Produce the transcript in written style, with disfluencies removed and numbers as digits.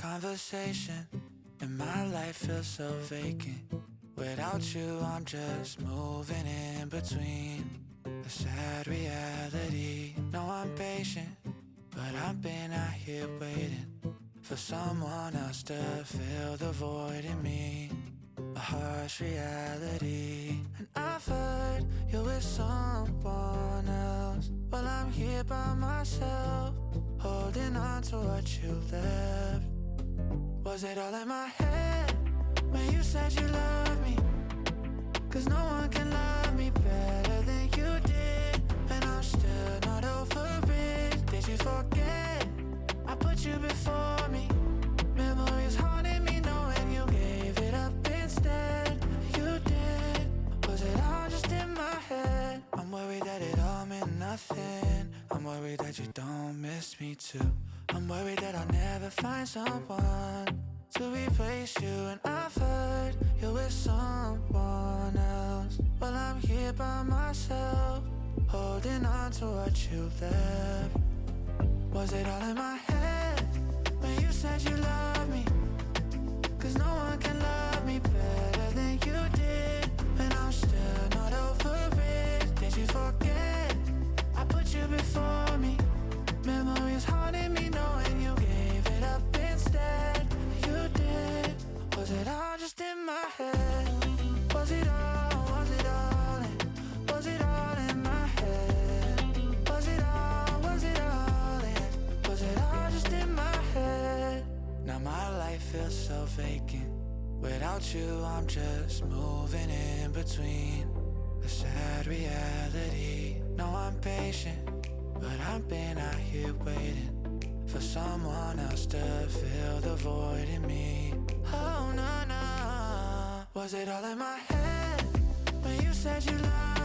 conversation, and my life feels so vacant. Without you, I'm just moving in between the sad reality. No, I'm patient, but I've been out here waiting for someone else to fill the void in me. A harsh reality. And I've heard you're with someone else. Well, I'm here by myself, holding on to what you left. Was it all in my head when you said you love me? 'Cause no one can love me better than you did, and I'm still not over it. Did you forget I put you before me? Memories haunting me knowing you gave it up instead. You did. Was it all just in my head? I'm worried that it all meant nothing. I'm worried that you don't miss me too. I'm worried that I'll never find someone to replace you. And I've heard you're with someone else. Well, I'm here by myself, holding on to what you left. Was it all in my head when you said you love me? 'Cause no one can love me better than you did, and I'm still not over it. Did you forget I put you before me? Memories haunting me knowing you gave it up instead. You did. Was it all just in my head? Was it all, was it all in, was it all in my head? Was it all, was it all in, was it all just in my head? Now my life feels so vacant. Without you, I'm just moving in between the sad reality. No, I'm patient, but I've been out here waiting for someone else to fill the void in me. Oh, no, no. Was it all in my head when you said you loved me?